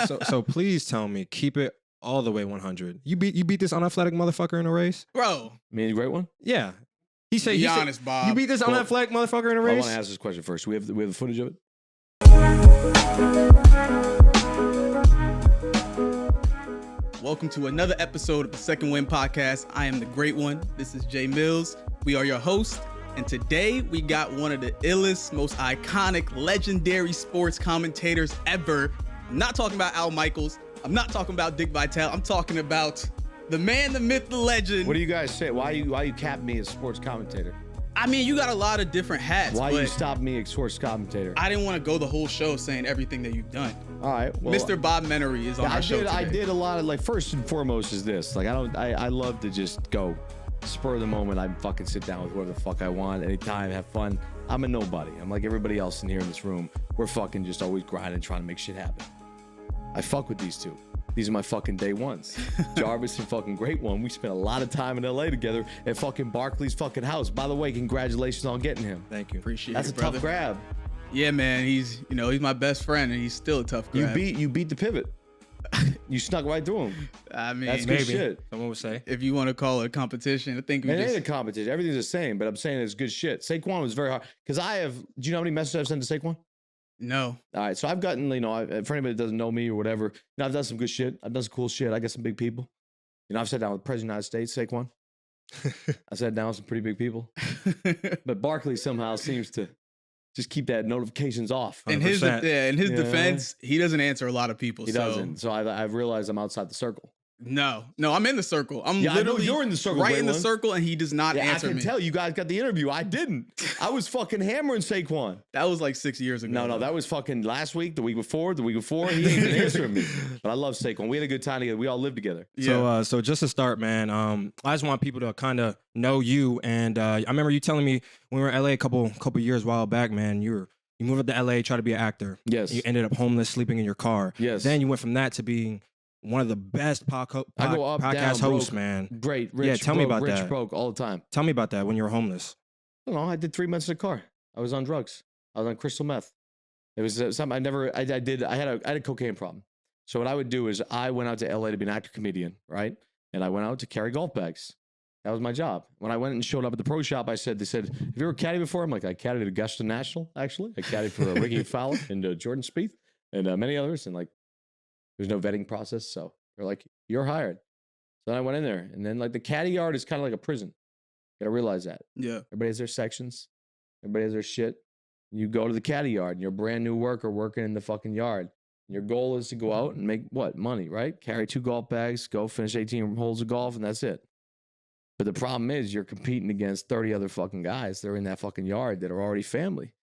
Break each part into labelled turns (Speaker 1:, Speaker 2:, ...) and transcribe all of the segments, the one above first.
Speaker 1: So please tell me, keep it all the way 100. You beat this unathletic motherfucker in a race,
Speaker 2: bro.
Speaker 3: Me and the great one.
Speaker 1: Yeah. He said.
Speaker 2: Be honest, Bob.
Speaker 1: You beat this unathletic motherfucker in a race.
Speaker 3: I want to ask this question first. We have the footage of it.
Speaker 2: Welcome to another episode of the Second Win Podcast. I am the great one. This is Jay Mills. We are your host. And today we got one of the illest, most iconic, legendary sports commentators ever. I'm not talking about Al Michaels. I'm not talking about Dick Vitale. I'm talking about the man, the myth, the legend.
Speaker 3: What do you guys say? Why you cap me as sports commentator?
Speaker 2: I mean, you got a lot of different hats.
Speaker 3: Why
Speaker 2: but
Speaker 3: you stop me as sports commentator?
Speaker 2: I didn't want to go the whole show saying everything that you've done.
Speaker 3: All right, well,
Speaker 2: Mr. Bob Menery is on our show today.
Speaker 3: I did a lot of, like, first and foremost is this. Like, I love to just go spur of the moment. I fucking sit down with whoever the fuck I want anytime, have fun. I'm a nobody. I'm like everybody else in here in this room. We're fucking just always grinding, trying to make shit happen. I fuck with these two. These are my fucking day ones. Jarvis and fucking Great One. We spent a lot of time in LA together at fucking Barkley's fucking house. By the way, congratulations on getting him.
Speaker 1: Thank you.
Speaker 2: Appreciate
Speaker 3: That's
Speaker 2: it,
Speaker 3: a
Speaker 2: brother.
Speaker 3: tough grab.
Speaker 2: Yeah, man. He's my best friend, and he's still a tough grab.
Speaker 3: You beat the pivot. You snuck right through him.
Speaker 2: I mean,
Speaker 3: That's good shit.
Speaker 1: Someone would say.
Speaker 2: If you want to call it a competition, I think we
Speaker 3: It
Speaker 2: just...
Speaker 3: ain't a competition. Everything's the same, but I'm saying it's good shit. Saquon was very hard. Because do you know how many messages I've sent to Saquon?
Speaker 2: No.
Speaker 3: All right, so I've gotten, for anybody that doesn't know me or whatever, I've done some good shit. I've done some cool shit. I got some big people. I've sat down with the President of the United States, Saquon. I sat down with some pretty big people. But Barkley somehow seems to just keep that notifications off.
Speaker 2: In his defense, he doesn't answer a lot of people.
Speaker 3: He doesn't. So I've realized I'm outside the circle.
Speaker 2: No, I'm in the circle. I'm
Speaker 3: I know
Speaker 2: literally
Speaker 3: you're in the circle,
Speaker 2: right
Speaker 3: Great
Speaker 2: in the
Speaker 3: One.
Speaker 2: circle, and he does not answer me.
Speaker 3: I can tell you guys got the interview. I didn't. I was fucking hammering Saquon.
Speaker 2: That was like 6 years ago.
Speaker 3: No, that was fucking last week, the week before. He ain't even answering me. But I love Saquon. We had a good time together. We all lived together.
Speaker 1: Yeah. So just to start, man, I just want people to kind of know you. And I remember you telling me when we were in LA a couple years while back, man, you moved up to LA, tried to be an actor.
Speaker 3: Yes.
Speaker 1: You ended up homeless, sleeping in your car.
Speaker 3: Yes.
Speaker 1: Then you went from that to being one of the best podcast hosts, man.
Speaker 3: Great, rich,
Speaker 1: yeah, tell me about that.
Speaker 3: Rich, broke, all the time.
Speaker 1: Tell me about that when you were homeless.
Speaker 3: I don't know. I did 3 months in a car. I was on drugs. I was on crystal meth. It was something I had a cocaine problem. So what I would do is I went out to LA to be an actor comedian, right? And I went out to carry golf bags. That was my job. When I went and showed up at the pro shop, they said, have you ever caddied before? I'm like, I caddied at Augusta National, actually. I caddied for Ricky Fowler and Jordan Spieth and many others. And there's no vetting process. So they're like, you're hired. So then I went in there. And then the caddy yard is kind of like a prison. You gotta realize that.
Speaker 2: Yeah.
Speaker 3: Everybody has their sections. Everybody has their shit. You go to the caddy yard and you're a brand new worker working in the fucking yard. And your goal is to go out and make what? Money, right? Carry 2 golf bags, go finish 18 holes of golf, and that's it. But the problem is you're competing against 30 other fucking guys that are in that fucking yard that are already family.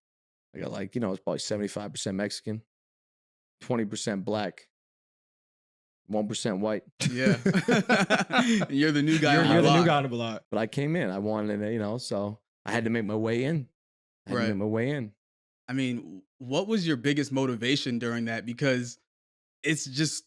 Speaker 3: I got it's probably 75% Mexican, 20% black, 1% white.
Speaker 2: Yeah. You're the new guy.
Speaker 1: You're the new guy on the block.
Speaker 3: But I came in. I wanted to, so I had to make my way in.
Speaker 2: I mean, what was your biggest motivation during that? Because it's just,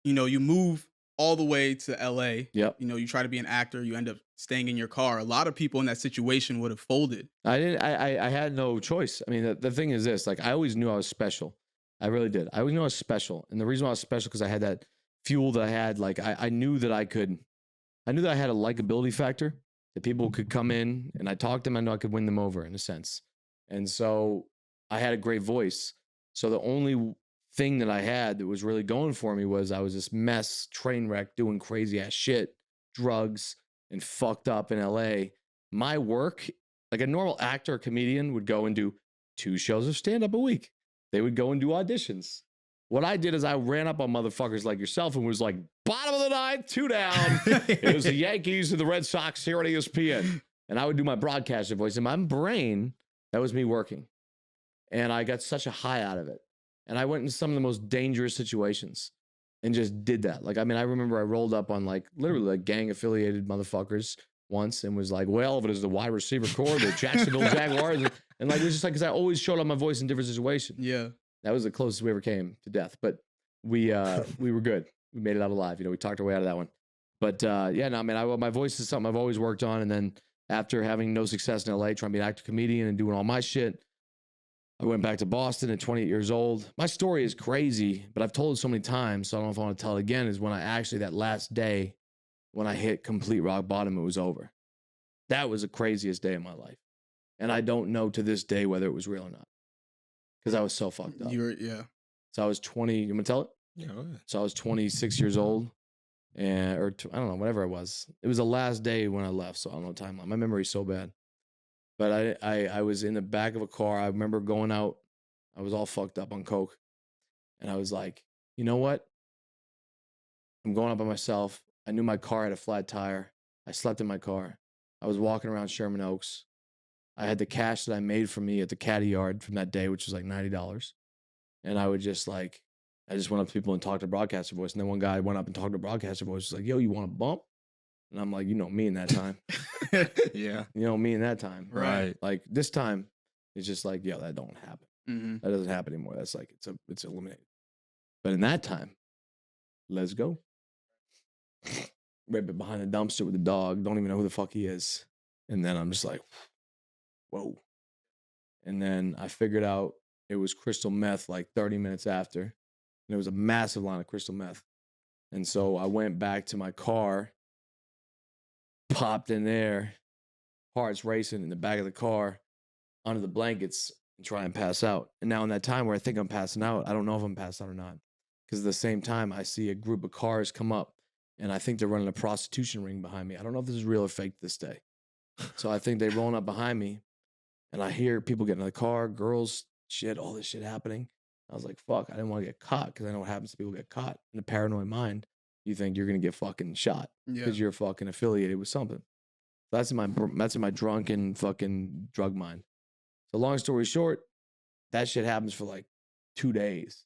Speaker 2: you move all the way to LA.
Speaker 3: Yep.
Speaker 2: You try to be an actor, you end up staying in your car. A lot of people in that situation would have folded.
Speaker 3: I had no choice. I mean, the thing is this, I always knew I was special. I really did. I always knew I was special. And the reason why I was special, because I had that fuel that I had, I knew that I had a likability factor, that people could come in and I talked to them. I know I could win them over in a sense. And so I had a great voice. So the only thing that I had that was really going for me was I was this mess, train wreck, doing crazy ass shit, drugs, and fucked up in LA. My work, like a normal actor or comedian would go and do 2 shows of stand-up a week. They would go and do auditions. What I did is I ran up on motherfuckers like yourself and was like, bottom of the 9th, 2 down. It was the Yankees and the Red Sox here on ESPN. And I would do my broadcaster voice. In my brain, that was me working. And I got such a high out of it. And I went into some of the most dangerous situations and just did that. I remember I rolled up on literally gang-affiliated motherfuckers once and was like, well, if it is the wide receiver core, the Jacksonville Jaguars. And it was just because I always showed up my voice in different situations.
Speaker 2: Yeah.
Speaker 3: That was the closest we ever came to death. But we were good. We made it out alive. We talked our way out of that one. But my voice is something I've always worked on. And then after having no success in LA, trying to be an actor comedian and doing all my shit, I went back to Boston at 28 years old. My story is crazy, but I've told it so many times, so I don't know if I want to tell it again, is when I actually, that last day, when I hit complete rock bottom, it was over. That was the craziest day of my life. And I don't know to this day whether it was real or not. Because I was so fucked up. So I was 20, you want me to tell it?
Speaker 1: Yeah.
Speaker 3: So I was 26 years old, and I don't know, whatever it was. It was the last day when I left, so I don't know timeline. My memory's so bad. But I was in the back of a car. I remember going out. I was all fucked up on coke. And I was like, you know what? I'm going out by myself. I knew my car had a flat tire. I slept in my car. I was walking around Sherman Oaks. I had the cash that I made for me at the caddy yard from that day, which was like $90. And I would just like, I just went up to people and talked to broadcaster voice. And then one guy went up and talked to broadcaster voice. Was like, yo, you want a bump? And I'm like, you know me in that time.
Speaker 1: Yeah.
Speaker 3: You know me in that time.
Speaker 1: Right.
Speaker 3: Like this time, it's just like, yo, that don't happen.
Speaker 2: Mm-hmm.
Speaker 3: That doesn't happen anymore. That's like, it's eliminated. But in that time, let's go. Right behind the dumpster with the dog. Don't even know who the fuck he is. And then I'm just like, whoa. And then I figured out it was crystal meth like 30 minutes after. And there was a massive line of crystal meth. And so I went back to my car, popped in there, heart's racing in the back of the car, under the blankets, and try and pass out. And now in that time where I think I'm passing out, I don't know if I'm passed out or not. Because at the same time, I see a group of cars come up, and I think they're running a prostitution ring behind me. I don't know if this is real or fake this day. So I think they're rolling up behind me, and I hear people getting in the car, girls, shit, all this shit happening. I was like, fuck, I didn't want to get caught, because I know what happens to people get caught. In a paranoid mind, you think you're going to get fucking shot because you're fucking affiliated with something. That's in my drunken fucking drug mind. So long story short, that shit happens for like 2 days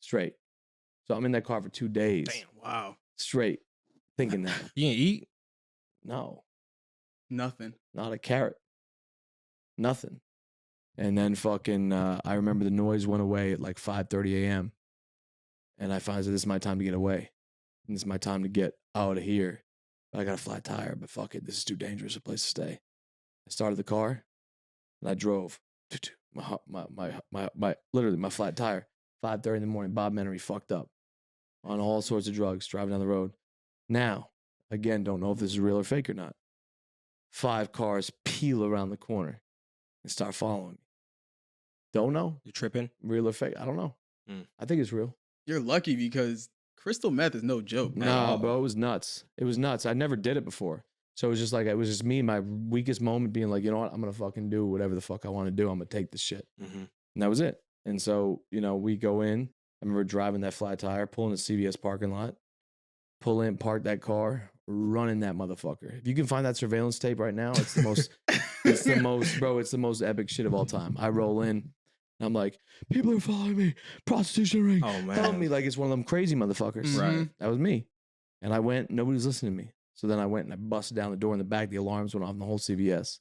Speaker 3: straight. So I'm in that car for 2 days.
Speaker 2: Damn, wow.
Speaker 3: Straight. Thinking that.
Speaker 1: You didn't eat?
Speaker 3: No.
Speaker 2: Nothing.
Speaker 3: Not a carrot. Nothing. And then fucking, I remember the noise went away at like 5:30 a.m. And I finally said, this is my time to get away. And this is my time to get out of here. But I got a flat tire, but fuck it. This is too dangerous a place to stay. I started the car and I drove. Literally my flat tire. 5:30 in the morning, Bob Menery fucked up on all sorts of drugs, driving down the road. Now, again, don't know if this is real or fake or not. 5 cars peel around the corner and start following me. Don't know.
Speaker 1: You tripping?
Speaker 3: Real or fake? I don't know. I think it's real.
Speaker 2: You're lucky because crystal meth is no joke.
Speaker 3: No, bro, it was nuts. It was nuts. I never did it before. So it was just like, it was just me, my weakest moment being like, you know what? I'm going to fucking do whatever the fuck I want to do. I'm going to take this shit.
Speaker 1: Mm-hmm.
Speaker 3: And that was it. And so, you know, we go in. I remember driving that flat tire, pulling the CVS parking lot, pull in, park that car, running that motherfucker. If you can find that surveillance tape right now, it's the most, it's the most epic shit of all time. I roll in, and I'm like, people are following me, prostitution ring.
Speaker 1: Oh, man.
Speaker 3: Help me, like it's one of them crazy motherfuckers.
Speaker 1: Right.
Speaker 3: That was me. And I went, nobody was listening to me. So then I went and I busted down the door in the back. The alarms went off in the whole CVS.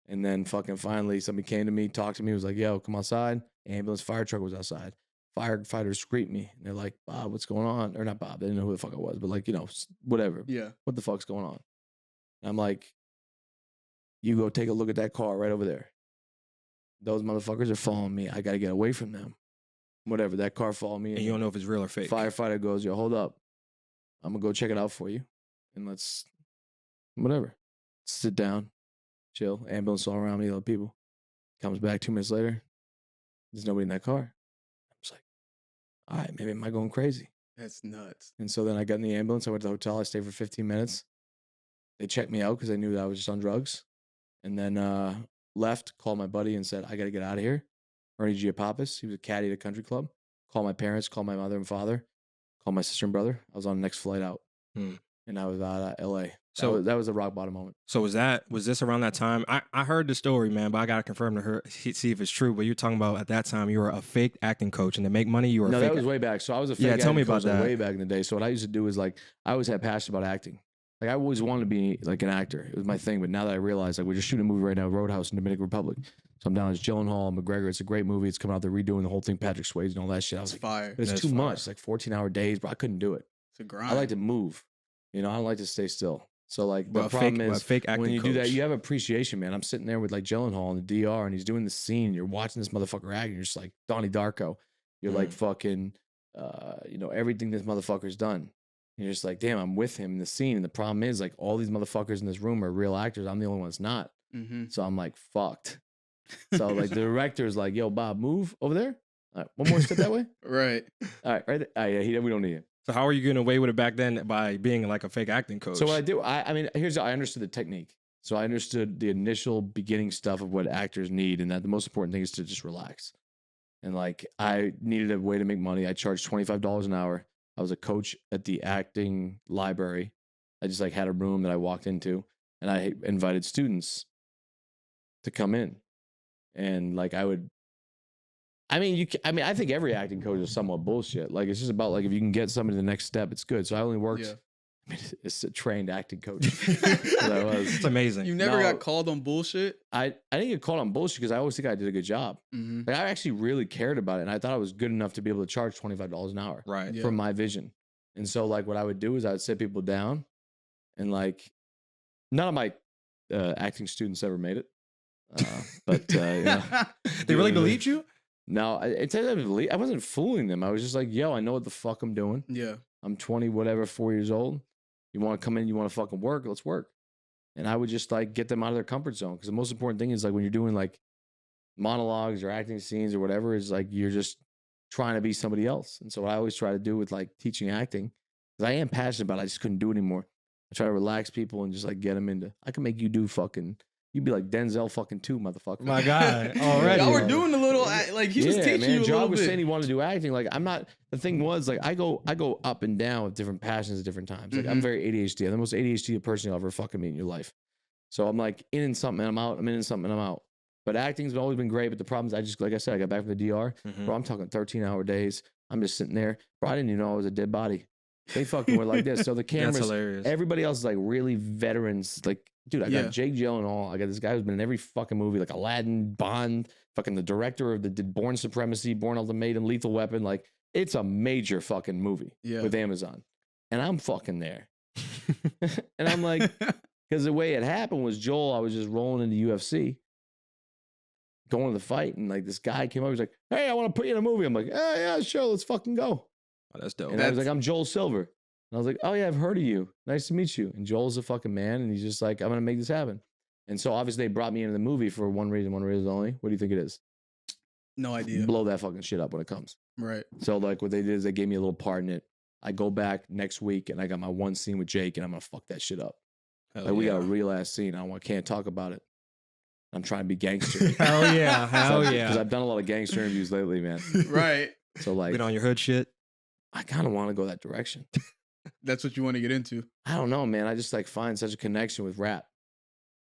Speaker 3: And then fucking finally somebody came to me, talked to me, was like, yo, come outside. Ambulance, fire truck was outside. Firefighters greet me. And they're like, Bob, what's going on? Or not Bob, they didn't know who the fuck I was, but like, you know, whatever.
Speaker 2: Yeah.
Speaker 3: What the fuck's going on? And I'm like, you go take a look at that car right over there. Those motherfuckers are following me. I got to get away from them. Whatever, that car followed me.
Speaker 1: And you don't know if it's real or fake.
Speaker 3: Firefighter goes, yo, hold up. I'm going to go check it out for you. And let's, whatever. Sit down, chill. Ambulance all around me, other people. Comes back 2 minutes later. There's nobody in that car. I'm just like, all right, maybe am I going crazy?
Speaker 2: That's nuts.
Speaker 3: And so then I got in the ambulance. I went to the hotel. I stayed for 15 minutes. They checked me out because they knew that I was just on drugs. And then left, called my buddy and said, I got to get out of here. Ernie Giapapis, he was a caddy at a country club. Called my parents, called my mother and father, called my sister and brother. I was on the next flight out. And I was out of LA. So that was a rock bottom moment.
Speaker 1: So was this around that time? I heard the story, man, but I got to confirm to her, see if it's true. But you're talking about at that time, you were a fake acting coach, and to make money, you were
Speaker 3: No,
Speaker 1: a fake
Speaker 3: that was way back. So I was a fake
Speaker 1: tell me
Speaker 3: acting
Speaker 1: about
Speaker 3: coach, like,
Speaker 1: that.
Speaker 3: way back in the day. So what I used to do is like, I always had passion about acting. Like I always wanted to be like an actor. It was my thing. But now that I realize like we're just shooting a movie right now, Roadhouse in Dominican Republic. So I'm down as Gyllenhaal, McGregor. It's a great movie. It's coming out. They're redoing the whole thing, Patrick Swayze and all that shit. I was
Speaker 2: It's
Speaker 3: like,
Speaker 2: fire.
Speaker 3: but it's
Speaker 1: That's
Speaker 3: too
Speaker 1: fire.
Speaker 3: much. It's like 14-hour days, bro. I couldn't do it.
Speaker 2: It's a grind.
Speaker 3: I like to move. You know, I don't like to stay still. So like the
Speaker 1: Well,
Speaker 3: problem
Speaker 1: fake-
Speaker 3: is
Speaker 1: fake acting
Speaker 3: when you do that,
Speaker 1: coach.
Speaker 3: you have appreciation, man. I'm sitting there with like Gyllenhaal in the DR, and he's doing the scene. You're watching this motherfucker act, and you're just like Donnie Darko. You're like fucking, everything this motherfucker's done. And you're just like, damn, I'm with him in the scene. And the problem is like all these motherfuckers in this room are real actors. I'm the only one that's not.
Speaker 2: Mm-hmm.
Speaker 3: So I'm like fucked. So like the director's like, yo, Bob, move over there. All right, one more step that way.
Speaker 2: Right.
Speaker 3: All right, right. Yeah, we don't need it.
Speaker 1: So how are you getting away with it back then by being like a fake acting coach?
Speaker 3: So what I do, I mean, I understood the technique. So I understood the initial beginning stuff of what actors need, and that the most important thing is to just relax. And like, I needed a way to make money. I charged $25 an hour. I was a coach at the acting library. I just like had a room that I walked into, and I invited students to come in, and like I think every acting coach is somewhat bullshit. Like it's just about like if you can get somebody to the next step, it's good. So I only worked.
Speaker 2: Yeah.
Speaker 3: I mean, it's a trained acting coach. That was.
Speaker 1: It's amazing.
Speaker 2: You never
Speaker 3: No.
Speaker 2: got called on bullshit?
Speaker 3: I didn't get called on bullshit because I always think I did a good job.
Speaker 2: Mm-hmm.
Speaker 3: Like I actually really cared about it, and I thought I was good enough to be able to charge $25 an hour
Speaker 1: Right.
Speaker 2: Yeah.
Speaker 3: for my vision. And so like what I would do is I would sit people down, and like none of my acting students ever made it, but you know.
Speaker 1: They really believed you?
Speaker 3: No, I wasn't fooling them. I was just like, yo, I know what the fuck I'm doing.
Speaker 2: Yeah.
Speaker 3: I'm 20, whatever, 4 years old. You want to come in, you want to fucking work, let's work. And I would just like get them out of their comfort zone. Because the most important thing is like when you're doing like monologues or acting scenes or whatever, is like you're just trying to be somebody else. And so what I always try to do with like teaching acting, because I am passionate about it, I just couldn't do it anymore. I try to relax people and just like get them into, I can make you do fucking, you'd be like Denzel fucking 2, motherfucker.
Speaker 1: My God. Already.
Speaker 2: Y'all were doing a little, like he was teaching you a
Speaker 3: John
Speaker 2: little
Speaker 3: was
Speaker 2: bit.
Speaker 3: saying he wanted to do acting. Like I'm not. The thing was like I go up and down with different passions at different times. Like I'm very ADHD. I'm the most ADHD person you'll ever fucking meet in your life. So I'm like in something and I'm out. I'm in something and I'm out. But acting's always been great. But the problem is I just, like I said, I got back from the DR. Bro, I'm talking 13-hour days. I'm just sitting there. Bro, I didn't even know I was a dead body. They fucking were like this. So the
Speaker 1: That's
Speaker 3: cameras,
Speaker 1: hilarious.
Speaker 3: everybody else is like really veterans. Like, dude, I got Jake Gyllenhaal. I got this guy who's been in every fucking movie, like Aladdin, Bond, fucking the director of did Born Supremacy, Born Ultimatum, Lethal Weapon. Like, it's a major fucking movie with Amazon. And I'm fucking there. And I'm like, because the way it happened was Joel, I was just rolling into UFC, going to the fight. And like this guy came up, he's like, hey, I want to put you in a movie. I'm like, yeah, sure, let's fucking go.
Speaker 1: Oh, that's dope.
Speaker 3: And I was like, I'm Joel Silver. And I was like, oh yeah, I've heard of you. Nice to meet you. And Joel's a fucking man. And he's just like, I'm going to make this happen. And so obviously they brought me into the movie for one reason only. What do you think it is?
Speaker 2: No idea.
Speaker 3: Blow that fucking shit up when it comes.
Speaker 2: Right.
Speaker 3: So like what they did is they gave me a little part in it. I go back next week and I got my one scene with Jake and I'm going to fuck that shit up.
Speaker 1: Hell
Speaker 3: Like we got a
Speaker 1: yeah.
Speaker 3: real ass scene. Can't talk about it. I'm trying to be gangster.
Speaker 1: Hell yeah. Hell
Speaker 3: Because
Speaker 1: yeah.
Speaker 3: I've done a lot of gangster interviews lately, man.
Speaker 2: Right.
Speaker 3: So like,
Speaker 1: Get on your hood shit.
Speaker 3: I kind of want to go that direction.
Speaker 2: That's what you want to get into.
Speaker 3: I don't know, man. I just like find such a connection with rap.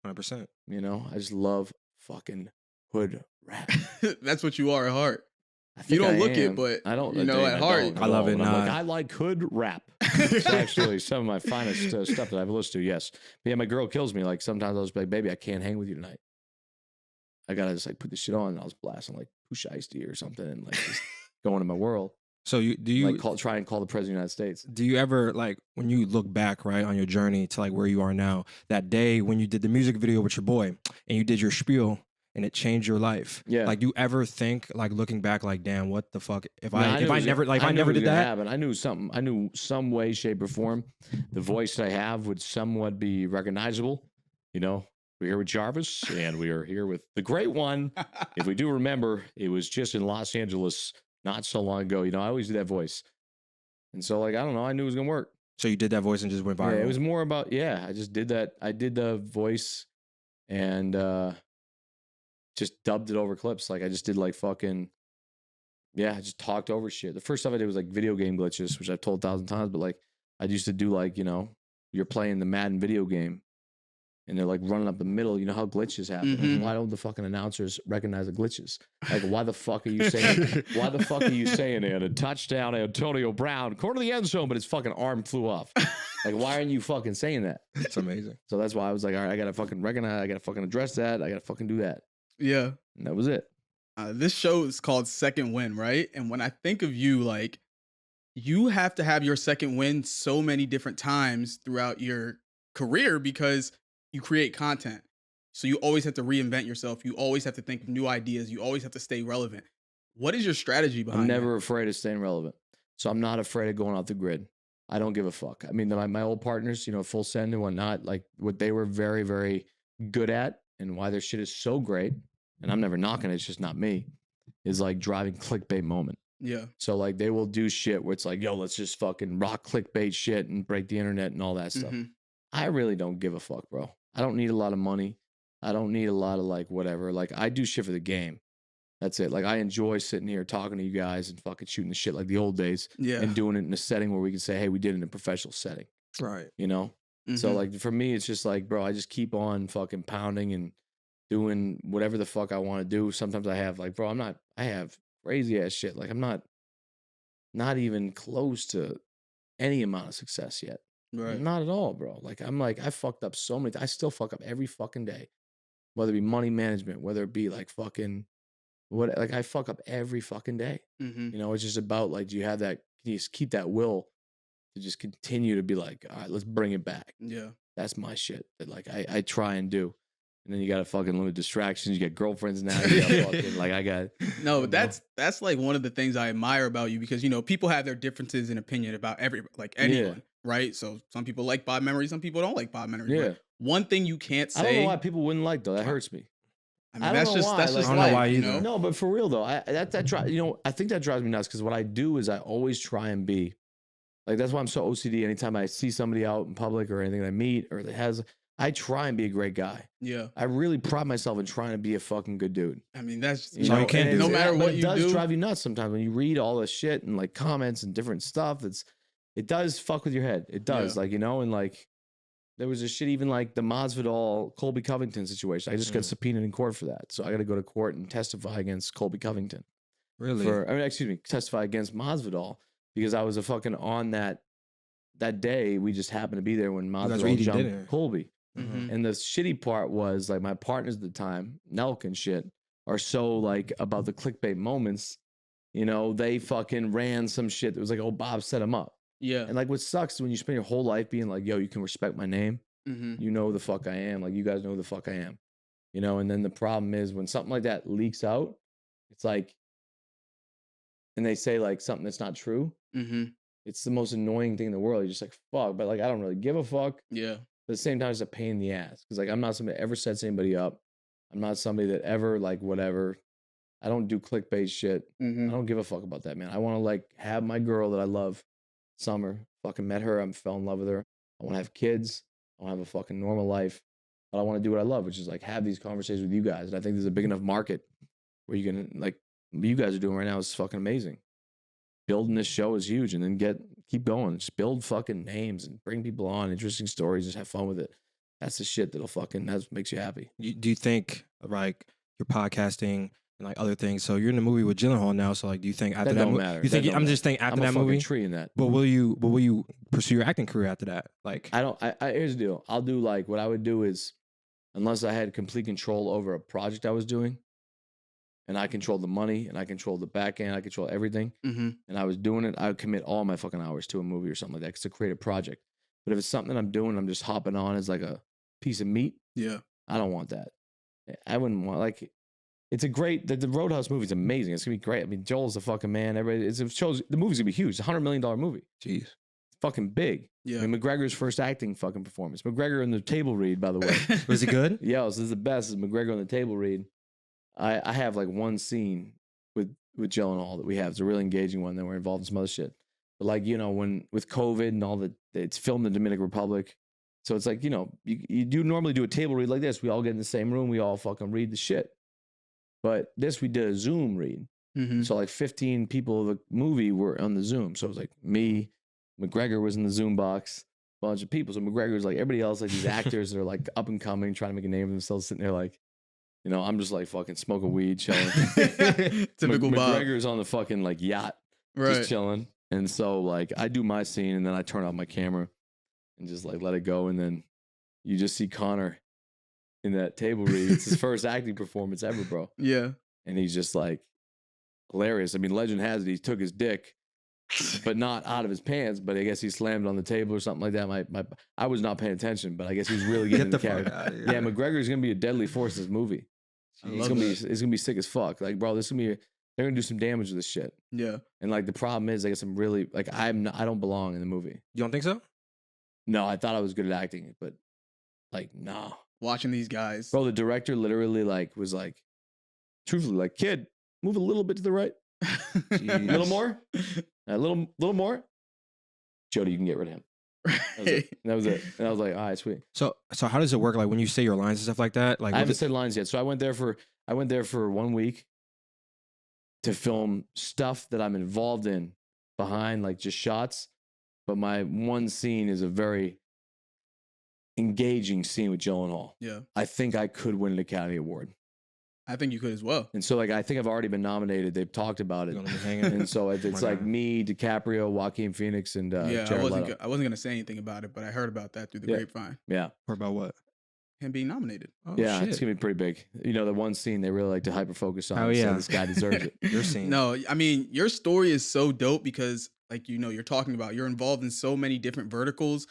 Speaker 1: 100%.
Speaker 3: You know, I just love fucking hood rap.
Speaker 2: That's what you are at heart.
Speaker 3: I
Speaker 2: You
Speaker 3: think
Speaker 2: don't
Speaker 3: I
Speaker 2: look it,
Speaker 3: am.
Speaker 2: but
Speaker 3: I don't.
Speaker 2: you know,
Speaker 3: dang,
Speaker 2: at heart.
Speaker 3: don't
Speaker 1: I love
Speaker 3: all,
Speaker 1: it,
Speaker 3: but I'm like,
Speaker 1: nah.
Speaker 3: I like hood rap. It's actually some of my finest stuff that I've listened to. Yes, but yeah, my girl kills me. Like sometimes I'll just be like, baby, I can't hang with you tonight. I gotta just like put this shit on, and I was blasting like Pusha Ice-T or something, and like just going in my world.
Speaker 1: So do you
Speaker 3: Like try and call the president of the United States.
Speaker 1: do you ever like when you look back right on your journey to like where you are now, that day when you did the music video with your boy and you did your spiel and it changed your life?
Speaker 3: Yeah.
Speaker 1: Like you ever think like looking back like damn what the fuck if
Speaker 3: Man,
Speaker 1: I
Speaker 3: knew it was
Speaker 1: never
Speaker 3: gonna-
Speaker 1: like if I
Speaker 3: knew
Speaker 1: never
Speaker 3: it was
Speaker 1: did
Speaker 3: gonna
Speaker 1: that?
Speaker 3: happen. I knew something. I knew some way, shape, or form, the voice that I have would somewhat be recognizable. You know, we're here with Jarvis, and we are here with the great one. If we do remember, it was just in Los Angeles not so long ago. You know, I always do that voice, and so like I don't know, I knew it was gonna work.
Speaker 1: So you did that voice and just went
Speaker 3: Yeah,
Speaker 1: viral.
Speaker 3: it was more about I just did that. I did the voice, and just dubbed it over clips. Like I just did like fucking. Yeah, I just talked over shit. The first stuff I did was like video game glitches, which I've told 1,000 times, but like I used to do like, you know, you're playing the Madden video game and they're like running up the middle. You know how glitches happen.
Speaker 2: Mhm.
Speaker 3: Like, why don't the fucking announcers recognize the glitches? Like, why the fuck are you saying, why the fuck are you saying it? A touchdown, Antonio Brown, corner of the end zone, but his fucking arm flew off. Like, why aren't you fucking saying that?
Speaker 1: It's amazing.
Speaker 3: So that's why I was like, all right, I gotta fucking recognize, I gotta fucking address that. I gotta fucking do that.
Speaker 2: Yeah.
Speaker 3: And that was it.
Speaker 2: This show is called Second Win, right? And when I think of you, like, you have to have your second win so many different times throughout your career because you create content. So you always have to reinvent yourself. You always have to think of new ideas. You always have to stay relevant. What is your strategy behind
Speaker 3: I'm
Speaker 2: that?
Speaker 3: never afraid of staying relevant. So I'm not afraid of going off the grid. I don't give a fuck. I mean, my old partners, Full Send and whatnot, like what they were very, very good at and why their shit is so great, and I'm never knocking it, it's just not me, is like driving clickbait moment.
Speaker 2: Yeah.
Speaker 3: So like they will do shit where it's like, yo, let's just fucking rock clickbait shit and break the internet and all that stuff.
Speaker 2: Mhm.
Speaker 3: I really don't give a fuck, bro. I don't need a lot of money. I don't need a lot of like whatever. Like I do shit for the game. That's it. Like I enjoy sitting here talking to you guys and fucking shooting the shit like the old days
Speaker 2: Yeah.
Speaker 3: and doing it in a setting where we can say, hey, we did it in a professional setting,
Speaker 1: Right.
Speaker 3: So
Speaker 2: Mhm.
Speaker 3: like for me, it's just like, bro, I just keep on fucking pounding and doing whatever the fuck I want to do. Sometimes I have like, bro, I have crazy ass shit. Like I'm not even close to any amount of success yet.
Speaker 2: Right.
Speaker 3: Not at all, bro. Like I'm like, I fucked up so many. I still fuck up every fucking day, whether it be money management, whether it be like fucking what, like I fuck up every fucking day.
Speaker 2: Mhm.
Speaker 3: It's just about like, do you have that? Can you just keep that will to just continue to be like, all right, let's bring it back.
Speaker 2: Yeah.
Speaker 3: That's my shit that like I try and do. And then you got to fucking limit distractions. You get girlfriends now. You got fucking like I got.
Speaker 2: No, but that's like one of the things I admire about you because people have their differences in opinion about anyone, right? So some people like Bob Menery, some people don't like Bob Menery.
Speaker 3: Yeah.
Speaker 2: But one thing you can't say.
Speaker 3: I don't know why people wouldn't like though. That hurts me.
Speaker 2: I mean,
Speaker 3: I
Speaker 2: that's
Speaker 3: don't know
Speaker 2: just
Speaker 3: why.
Speaker 2: that's
Speaker 3: Like,
Speaker 2: just
Speaker 1: I don't know
Speaker 2: life,
Speaker 1: why
Speaker 2: you
Speaker 1: either.
Speaker 2: know?
Speaker 3: No, but for real though, I think that drives me nuts because what I do is I always try and be like, that's why I'm so OCD. Anytime I see somebody out in public or anything that I meet or that has, I try and be a great guy.
Speaker 2: Yeah.
Speaker 3: I really pride myself in trying to be a fucking good dude.
Speaker 2: I mean, that's
Speaker 1: You know, you can't
Speaker 3: and
Speaker 1: do
Speaker 2: no matter
Speaker 3: but
Speaker 2: what
Speaker 3: it
Speaker 2: you
Speaker 3: does
Speaker 2: do.
Speaker 3: drive you nuts sometimes when you read all the shit and like comments and different stuff. It does fuck with your head. It does,
Speaker 2: Yeah.
Speaker 3: and like there was a shit even like the Masvidal Colby Covington situation. I just got subpoenaed in court for that, so I got to go to court and testify against Colby Covington.
Speaker 1: Really?
Speaker 3: Testify against Masvidal because I was a fucking on that day. We just happened to be there when
Speaker 1: guys were
Speaker 3: Masvidal
Speaker 1: eating
Speaker 3: jumped
Speaker 1: dinner.
Speaker 3: Colby.
Speaker 2: Mhm.
Speaker 3: And the shitty part was like my partners at the time, Nelk and shit, are so like about the clickbait moments. They fucking ran some shit that was like, oh, Bob set him up.
Speaker 2: Yeah.
Speaker 3: And like what sucks is when you spend your whole life being like, yo, you can respect my name.
Speaker 2: Mhm.
Speaker 3: You know who the fuck I am. Like you guys know who the fuck I am. And then the problem is when something like that leaks out, it's like, and they say like something that's not true.
Speaker 2: Mhm.
Speaker 3: It's the most annoying thing in the world. You're just like, fuck. But like, I don't really give a fuck.
Speaker 2: Yeah.
Speaker 3: But at the same time, it's a pain in the ass. Because like, I'm not somebody that ever sets anybody up. I'm not somebody that ever like whatever. I don't do clickbait shit. I
Speaker 2: Mhm.
Speaker 3: don't give a fuck about that, man. I want to like have my girl that I love, Summer. Fucking met her. I fell in love with her. I want to have kids. I want to have a fucking normal life. But I want to do what I love, which is like have these conversations with you guys. And I think there's a big enough market where you can like what you guys are doing right now is fucking amazing. Building this show is huge, and then keep going. Just build fucking names and bring people on, interesting stories, just have fun with it. That's the shit that's what makes you happy.
Speaker 1: Do you think like your podcasting and like other things? So you're in the movie with Gyllenhaal now. So like, do you think after
Speaker 3: That
Speaker 1: that
Speaker 3: don't
Speaker 1: movie,
Speaker 3: matter.
Speaker 1: you think
Speaker 3: That don't
Speaker 1: I'm just
Speaker 3: matter.
Speaker 1: thinking after
Speaker 3: I'm a
Speaker 1: that
Speaker 3: fucking
Speaker 1: movie?
Speaker 3: tree in that.
Speaker 1: But will you pursue your acting career after that? Like,
Speaker 3: Here's the deal. I'll do like what I would do is, unless I had complete control over a project I was doing, and I controlled the money, and I controlled the back end, I controlled everything,
Speaker 2: Mhm.
Speaker 3: and I was doing it, I would commit all my fucking hours to a movie or something like that because it's a creative project. But if it's something that I'm doing, I'm just hopping on as like a piece of meat.
Speaker 2: Yeah.
Speaker 3: I don't want that. I wouldn't want like. It's a great. The Roadhouse movie is amazing. It's gonna be great. I mean, Joel's the fucking man. Everybody. It shows the movie's gonna be huge. It's $100 million movie.
Speaker 1: jeez.
Speaker 3: It's fucking big.
Speaker 2: Yeah.
Speaker 3: I mean, McGregor's first acting fucking performance. McGregor in the table read, by the way.
Speaker 1: Was it good?
Speaker 3: Yeah, this is the best. Is McGregor on the table read. I have like one scene with Gyllenhaal that we have. It's a really engaging one. Then we're involved in some other shit. But like when with COVID and all it's filmed in the Dominican Republic. So it's like you do normally do a table read like this. We all get in the same room. We all fucking read the shit. But this we did a Zoom read.
Speaker 2: Mhm.
Speaker 3: So like 15 people of the movie were on the Zoom. So it was like me, McGregor was in the Zoom box, a bunch of people. So McGregor was like everybody else, like these actors that are like up and coming, trying to make a name for themselves, sitting there like, I'm just like fucking smoking weed, chilling.
Speaker 2: Typical Bob.
Speaker 3: McGregor's on the fucking like yacht,
Speaker 2: Right.
Speaker 3: just chilling. And so like I do my scene and then I turn off my camera and just like let it go. And then you just see Connor in that table read. It's his first acting performance ever, bro.
Speaker 2: Yeah.
Speaker 3: And he's just like hilarious. I mean, legend has it he took his dick but not out of his pants. But I guess he slammed on the table or something like that. I was not paying attention, but I guess he was really getting
Speaker 1: Get
Speaker 3: into
Speaker 1: the fuck
Speaker 3: character.
Speaker 1: out of here.
Speaker 3: Yeah, McGregor's gonna be a deadly force in this movie.
Speaker 2: I
Speaker 3: It's
Speaker 2: love
Speaker 3: gonna
Speaker 2: that.
Speaker 3: it's gonna be sick as fuck. Like, bro, this is gonna be they're gonna do some damage with this shit.
Speaker 2: Yeah.
Speaker 3: And like the problem is, I get some really like I don't belong in the movie.
Speaker 1: You don't think so?
Speaker 3: No, I thought I was good at acting, but like no,
Speaker 2: Watching these guys.
Speaker 3: bro. The director literally like was like, truthfully, like, kid, move a little bit to the right, a little more, a little more. Jody, you can get rid of him. That was it. And I was like, all right, sweet.
Speaker 1: So how does it work? Like when you say your lines and stuff like that? Like
Speaker 3: I haven't said lines yet. So I went there for 1 week to film stuff that I'm involved in behind, like just shots. But my one scene is a very engaging scene with Gyllenhaal.
Speaker 2: Yeah.
Speaker 3: I think I could win an Academy Award.
Speaker 2: I think you could as well.
Speaker 3: And so like I think I've already been nominated. They've talked about it.
Speaker 1: You're gonna be hanging.
Speaker 3: And so it's
Speaker 1: my
Speaker 3: like
Speaker 1: God.
Speaker 3: me, DiCaprio, Joaquin Phoenix, and
Speaker 2: Yeah,
Speaker 3: Jared Leto.
Speaker 2: I wasn't gonna say anything about it, but I heard about that through the
Speaker 3: Yeah.
Speaker 2: grapevine.
Speaker 3: Yeah.
Speaker 1: Or about what?
Speaker 2: Him being nominated.
Speaker 1: Oh,
Speaker 3: Yeah,
Speaker 1: shit.
Speaker 3: it's gonna be pretty big. You know, the one scene they really like to hyper focus on.
Speaker 1: Oh,
Speaker 3: and say
Speaker 1: yeah.
Speaker 3: this guy deserves it.
Speaker 1: Your scene.
Speaker 2: No, I mean your story is so dope because, like, you know, you're talking about you're involved in so many different verticals,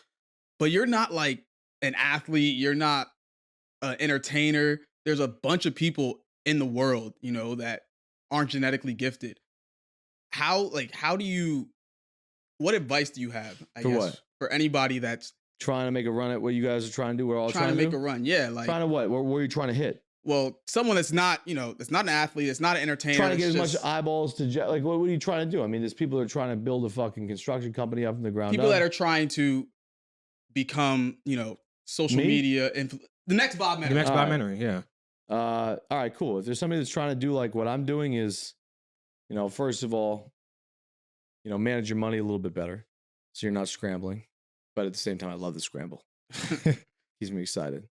Speaker 2: but you're not like an athlete. You're not an entertainer. There's a bunch of people in the world, you know, that aren't genetically gifted. How do you? What advice do you have? I
Speaker 3: For
Speaker 2: guess
Speaker 3: what?
Speaker 2: for anybody that's
Speaker 3: Trying to make a run at what you guys are trying to do. We're all
Speaker 2: trying to make
Speaker 3: do?
Speaker 2: a run? Yeah, like
Speaker 3: Trying to what? Where are you trying to hit?
Speaker 2: well, someone that's not, you know, that's not an athlete, that's not an entertainer.
Speaker 3: Trying to get
Speaker 2: it's
Speaker 3: as much
Speaker 2: just
Speaker 3: eyeballs to like what are you trying to do? I mean, there's people that are trying to build a fucking construction company up from the ground
Speaker 2: people
Speaker 3: up.
Speaker 2: that are trying to become, you know, social
Speaker 3: Me?
Speaker 2: media the next Bob
Speaker 1: The
Speaker 2: Menery.
Speaker 1: next
Speaker 3: All right.
Speaker 1: documentary, yeah.
Speaker 3: All right, cool. If there's somebody that's trying to do like what I'm doing is, you know, first of all, you know, manage your money a little bit better so you're not scrambling. But at the same time, I love the scramble. Keeps me excited.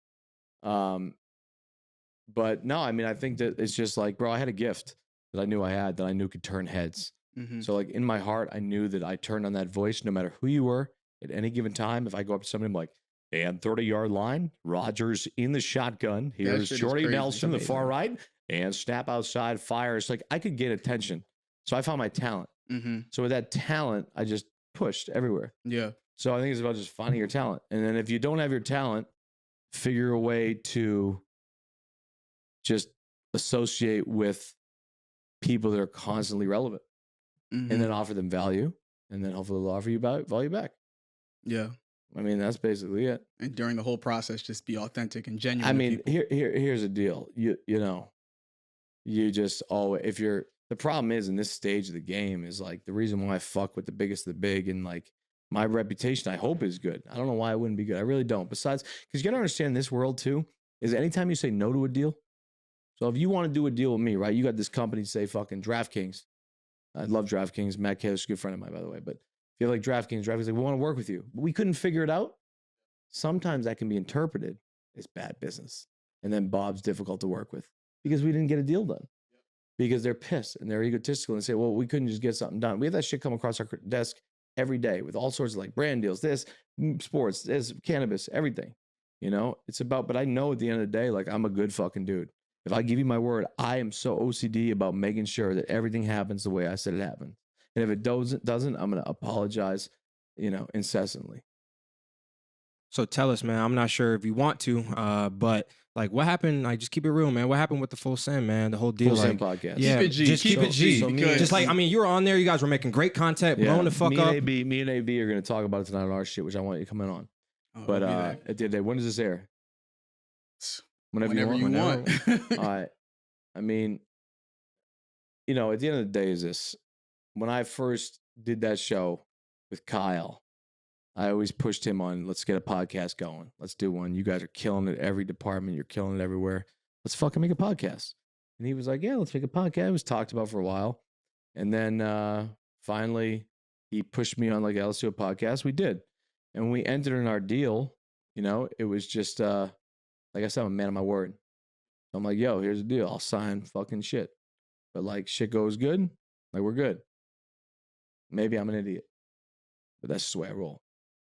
Speaker 3: But no, I mean, I think that it's just like, bro, I had a gift that I knew I had that I knew could turn heads.
Speaker 2: Mhm.
Speaker 3: So like in my heart, I knew that I turned on that voice no matter who you were at any given time. If I go up to somebody, I'm like, and 30-yard line, Rodgers in the shotgun. Here's
Speaker 2: shit is
Speaker 3: Jordy
Speaker 2: crazy.
Speaker 3: Nelson, the
Speaker 2: It's
Speaker 3: far right, and snap outside, fire. It's like I could get attention. So I found my talent.
Speaker 2: Mhm.
Speaker 3: So with that talent, I just pushed everywhere.
Speaker 2: Yeah.
Speaker 3: So I think it's about just finding your talent. And then if you don't have your talent, figure a way to just associate with people that are constantly relevant
Speaker 2: Mhm.
Speaker 3: and then offer them value. And then hopefully they'll offer you value back.
Speaker 2: Yeah.
Speaker 3: I mean, that's basically it.
Speaker 2: And during the whole process, just be authentic and genuine.
Speaker 3: I
Speaker 2: to
Speaker 3: mean,
Speaker 2: people.
Speaker 3: here's the deal. You know, you just always, if you're, the problem is in this stage of the game is like the reason why I fuck with the biggest of the big and like my reputation, I hope is good. I don't know why it wouldn't be good. I really don't. Besides, because you got to understand this world too, is anytime you say no to a deal. So if you want to do a deal with me, right? You got this company, say fucking DraftKings. I love DraftKings. Matt Kaler's a good friend of mine, by the way. But if you have like DraftKings like, we want to work with you. But we couldn't figure it out. Sometimes that can be interpreted as bad business. And then Bob's difficult to work with because we didn't get a deal done. Because they're pissed and they're egotistical and say, well, we couldn't just get something done. We have that shit come across our desk every day with all sorts of like brand deals, this, sports, this, cannabis, everything. You know, it's about, but I know at the end of the day, like I'm a good fucking dude. If I give you my word, I am so OCD about making sure that everything happens the way I said it happened. And if it doesn't, I'm going to apologize, you know, incessantly.
Speaker 1: So tell us, man. I'm not sure if you want to, but like, what happened? Like, just keep it real, man. What happened with the Full Send, man? The whole deal,
Speaker 3: Full
Speaker 1: like,
Speaker 3: Send podcast.
Speaker 1: yeah,
Speaker 2: Keep it G.
Speaker 1: just keep it G.
Speaker 3: So me
Speaker 2: because-
Speaker 1: Just like, I mean, you were on there. You guys were making great content, blowing the fuck
Speaker 3: me
Speaker 1: up.
Speaker 3: Me and AB are going to talk about it tonight on our shit, which I want you to come in on.
Speaker 2: Oh,
Speaker 3: But
Speaker 2: I'll be there.
Speaker 3: at the end of the day, when does this air?
Speaker 2: whenever
Speaker 3: you
Speaker 2: you want.
Speaker 3: All right. I mean, you know, at the end of the day, is this when I first did that show with Kyle, I always pushed him on, let's get a podcast going. Let's do one. You guys are killing it every department. You're killing it everywhere. Let's fucking make a podcast. And he was like, yeah, let's make a podcast. It was talked about for a while. And then finally, he pushed me on, like, yeah, let's do a podcast. We did. And when we entered in our deal, you know, it was just, like I said, I'm a man of my word. I'm like, yo, here's the deal. I'll sign fucking shit. But like shit goes good, like we're good. Maybe I'm an idiot, but that's just the way I roll.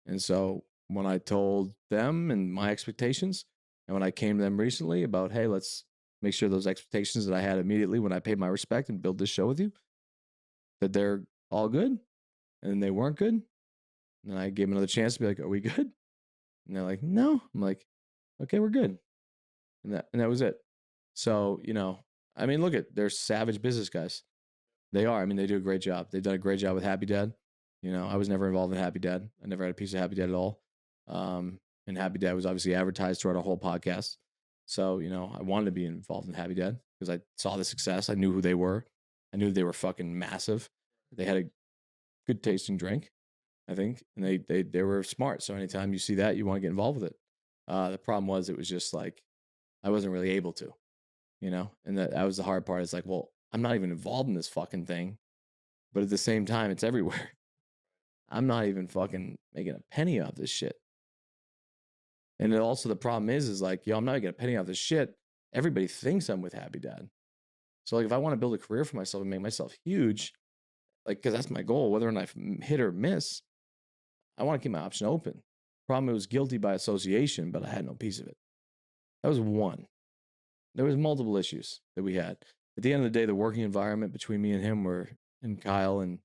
Speaker 3: And so when I told them and my expectations, and when I came to them recently about, hey, let's make sure those expectations that I had immediately when I paid my respect and build this show with you, that they're all good, And then they weren't good. And then I gave them another chance to be like, are we good? And they're like, no. I'm like, okay, we're good. And that was it. So, I mean, look they're savage business guys. They are. I mean, they do a great job. They've done a great job with Happy Dad. I was never involved in Happy Dad. I never had a piece of Happy Dad at all. And Happy Dad was obviously advertised throughout our whole podcast. So, I wanted to be involved in Happy Dad because I saw the success. I knew who they were. I knew they were fucking massive. They had a good tasting drink, I think. And they were smart. So anytime you see that, you want to get involved with it. The problem was it was just like, I wasn't really able to, and that was the hard part. It's like, well, I'm not even involved in this fucking thing. But at the same time, it's everywhere. I'm not even fucking making a penny off this shit. And then also the problem is like, I'm not making a penny off this shit. Everybody thinks I'm with Happy Dad. So like, if I want to build a career for myself and make myself huge, like, because that's my goal, whether or not I hit or miss, I want to keep my option open. Problem, it was guilty by association, but I had no piece of it. That was one. There was multiple issues that we had. At the end of the day, the working environment between me and him and Kyle and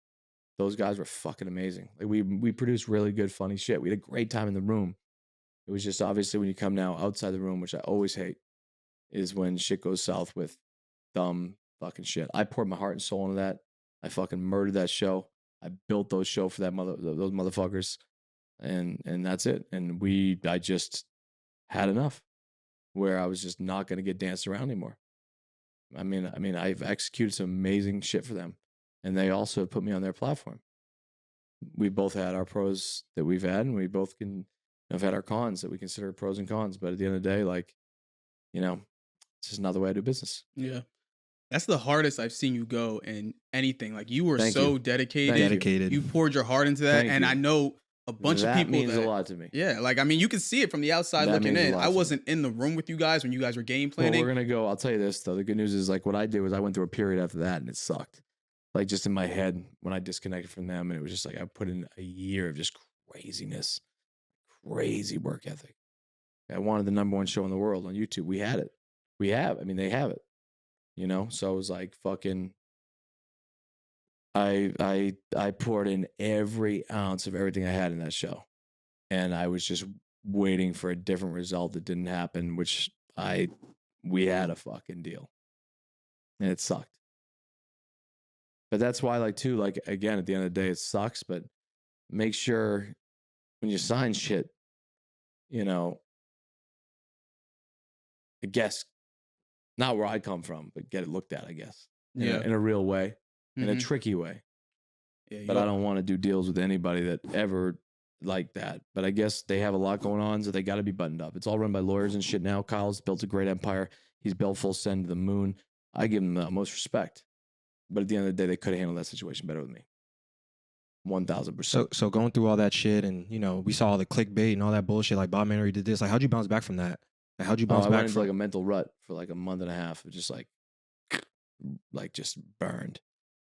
Speaker 3: those guys were fucking amazing. Like we produced really good, funny shit. We had a great time in the room. It was just obviously when you come now outside the room, which I always hate, is when shit goes south with dumb fucking shit. I poured my heart and soul into that. I fucking murdered that show. I built those shows for those motherfuckers, and that's it. And I just had enough, where I was just not going to get danced around anymore. I mean, I've executed some amazing shit for them, and they also put me on their platform. We both had our pros that we've had, and we both have had our cons that we consider pros and cons. But at the end of the day, like, it's just not the way I do business.
Speaker 2: Yeah. That's the hardest I've seen you go in anything. Like, you were dedicated.
Speaker 1: Dedicated.
Speaker 2: You poured your heart into that. And I know a bunch of people.
Speaker 3: That means a lot to me.
Speaker 2: Yeah. Like, I mean, you can see it from the outside looking in. I wasn't in the room with you guys when you guys were game planning.
Speaker 3: Well, we're going to go. I'll tell you this, though. The good news is, like, what I did was I went through a period after that, and it sucked. Like, just in my head, when I disconnected from them, and it was just like I put in a year of just craziness, crazy work ethic. I wanted the #1 show in the world on YouTube. We had it. They have it. So it was like fucking. I poured in every ounce of everything I had in that show, and I was just waiting for a different result that didn't happen. Which we had a fucking deal, and it sucked. But that's why, again, at the end of the day, it sucks. But make sure when you sign shit, I guess. Not where I come from, but get it looked at, I guess. In a real way, in a tricky way. Yeah, but I don't want to do deals with anybody that ever like that. But I guess they have a lot going on, so they got to be buttoned up. It's all run by lawyers and shit now. Kyle's built a great empire. He's built full send to the moon. I give him the most respect. But at the end of the day, they could have handled that situation better with me. 1,000%.
Speaker 1: So going through all that shit, and we saw all the clickbait and all that bullshit. Like Bob Menery did this. Like, how'd you bounce back from that? Like, how'd you bounce
Speaker 3: I
Speaker 1: back
Speaker 3: went into
Speaker 1: from
Speaker 3: like a mental rut for like a month and a half of just just burned.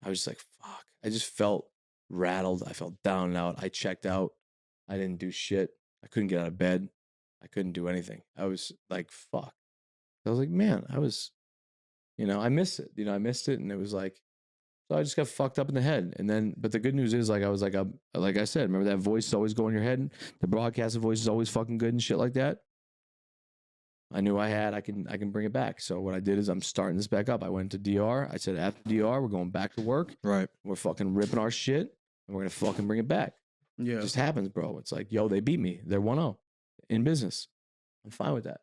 Speaker 3: I was just like, fuck. I just felt rattled. I felt down and out. I checked out. I didn't do shit. I couldn't get out of bed. I couldn't do anything. I was like, fuck. I was like, man, I was, I missed it. I missed it. And it was like, so I just got fucked up in the head. And then, but the good news is, like, I was like I said, remember that voice always go in your head? The broadcaster voice is always fucking good and shit like that. I knew I can bring it back. So what I did is I'm starting this back up. I went to DR. I said, after DR, we're going back to work.
Speaker 1: Right.
Speaker 3: We're fucking ripping our shit, and we're going to fucking bring it back.
Speaker 2: Yeah.
Speaker 3: It just happens, bro. It's like, they beat me. They're 1-0 in business. I'm fine with that.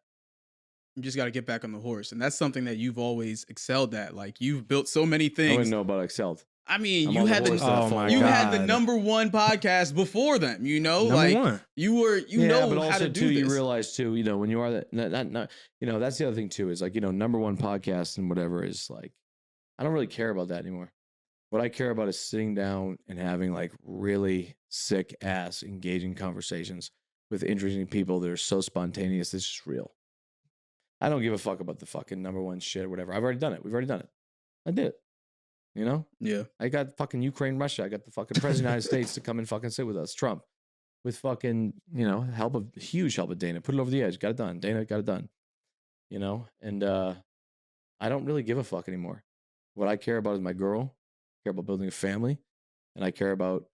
Speaker 2: You just got to get back on the horse. And that's something that you've always excelled at. Like, you've built so many things.
Speaker 3: I wouldn't know about excelled.
Speaker 2: I mean,
Speaker 3: I'm
Speaker 2: you had the #1 podcast before them,
Speaker 1: #1.
Speaker 2: You were,
Speaker 3: but
Speaker 2: how
Speaker 3: also
Speaker 2: to do
Speaker 3: too,
Speaker 2: this.
Speaker 3: you realize too, when you are that, not, that's the other thing too, is like, #1 podcast and whatever is like, I don't really care about that anymore. What I care about is sitting down and having like really sick ass engaging conversations with interesting people that are so spontaneous. It's just real. I don't give a fuck about the fucking #1 shit or whatever. I've already done it. We've already done it. I did it.
Speaker 2: Yeah.
Speaker 3: I got fucking Ukraine, Russia. I got the fucking president of the United States to come and fucking sit with us. Trump, with fucking, huge help of Dana. Put it over the edge. Got it done. Dana got it done. And I don't really give a fuck anymore. What I care about is my girl. I care about building a family, and I care about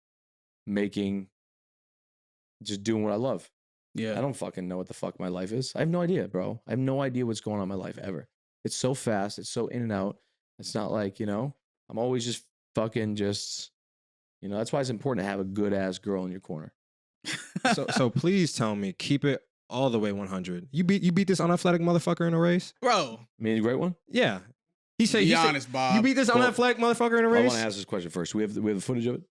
Speaker 3: just doing what I love.
Speaker 2: Yeah.
Speaker 3: I don't fucking know what the fuck my life is. I have no idea, bro. I have no idea what's going on in my life ever. It's so fast. It's so in and out. It's not like, I'm always just fucking just, that's why it's important to have a good ass girl in your corner.
Speaker 1: So please tell me, keep it all the way 100. You beat this unathletic motherfucker in a race?
Speaker 2: Bro.
Speaker 3: Me and the great one?
Speaker 1: Yeah.
Speaker 2: Be honest, Bob.
Speaker 1: You beat this unathletic motherfucker in a
Speaker 3: I
Speaker 1: race?
Speaker 3: want to ask this question first. We have the footage of it?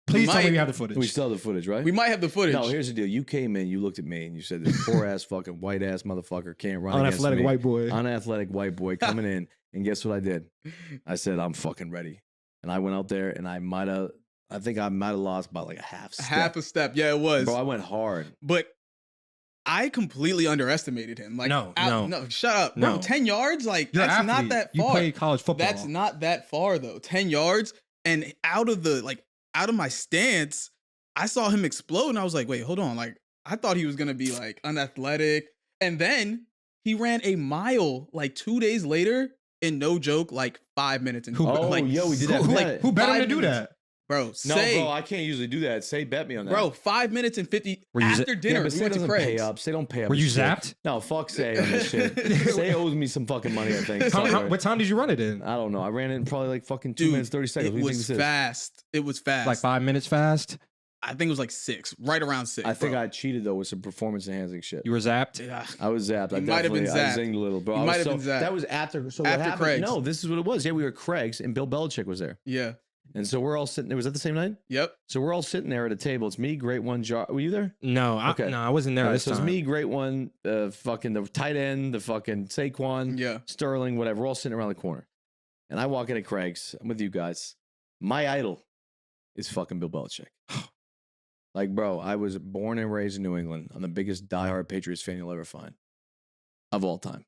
Speaker 1: Please tell me you have the footage.
Speaker 3: We still have the footage, right?
Speaker 2: We might have the footage.
Speaker 3: No, here's the deal. You came in, you looked at me, and you said, this poor ass fucking white ass motherfucker can't run against
Speaker 1: Unathletic
Speaker 3: me.
Speaker 1: white boy.
Speaker 3: Unathletic white boy coming in. And guess what I did? I said, I'm fucking ready. And I went out there and I think I might have lost by like a half step.
Speaker 2: Half a step. Yeah, it was.
Speaker 3: Bro, I went hard.
Speaker 2: But I completely underestimated him. Like,
Speaker 1: No,
Speaker 2: shut up.
Speaker 1: No.
Speaker 2: Bro, 10 yards? Like,
Speaker 1: You're
Speaker 2: that's
Speaker 1: an
Speaker 2: not
Speaker 1: athlete.
Speaker 2: that
Speaker 1: You
Speaker 2: far.
Speaker 1: played college football.
Speaker 2: That's not that far, though. 10 yards. And out of my stance, I saw him explode. And I was like, wait, hold on. Like, I thought he was going to be like unathletic. And then he ran a mile like 2 days later. And no joke, like 5 minutes. And
Speaker 3: we did that.
Speaker 1: Who bet him to
Speaker 2: 5
Speaker 1: do
Speaker 2: minutes.
Speaker 1: that?
Speaker 2: Bro,
Speaker 3: bro, I can't usually do that. Say, bet me on that.
Speaker 2: Bro, 5 minutes and 50 after dinner.
Speaker 3: But
Speaker 2: We went to
Speaker 3: doesn't
Speaker 2: Craig's.
Speaker 3: pay up. Say don't pay up.
Speaker 1: Were you
Speaker 3: shit.
Speaker 1: zapped?
Speaker 3: No, fuck Say on this shit. Say owes me some fucking money, I think.
Speaker 1: What time did you run it in?
Speaker 3: I don't know. I ran it in probably like fucking 2
Speaker 2: Dude,
Speaker 3: minutes, 30 seconds.
Speaker 2: It
Speaker 3: What do you think
Speaker 2: was
Speaker 3: this is?
Speaker 2: fast. It was fast.
Speaker 1: Like 5 minutes fast?
Speaker 2: I think it was like 6, right around 6.
Speaker 3: I think I cheated though with some performance enhancing shit.
Speaker 1: You were zapped?
Speaker 2: Yeah.
Speaker 3: I was zapped.
Speaker 2: You might have been zapped.
Speaker 3: I zinged a little, bro.
Speaker 2: You
Speaker 3: I was
Speaker 2: might have been zapped.
Speaker 3: That was after. So
Speaker 2: After
Speaker 3: what happened?
Speaker 2: Craig's.
Speaker 3: No, this is what it was. Yeah, we were at Craig's and Bill Belichick was there,
Speaker 2: Yeah.
Speaker 3: and so we're all sitting there. Was that the same night?
Speaker 2: Yep.
Speaker 3: So we're all sitting there at a table. It's me, Great One, Were you there?
Speaker 1: No,
Speaker 3: Okay.
Speaker 1: I wasn't there
Speaker 3: All right,
Speaker 1: this
Speaker 3: so
Speaker 1: time.
Speaker 3: it's me, Great One, fucking the tight end, the fucking Saquon,
Speaker 2: Yeah.
Speaker 3: Sterling, whatever. We're all sitting around the corner, and I walk into Craig's. I'm with you guys. My idol is fucking Bill Belichick. Like, bro, I was born and raised in New England. I'm the biggest diehard Patriots fan you'll ever find of all time.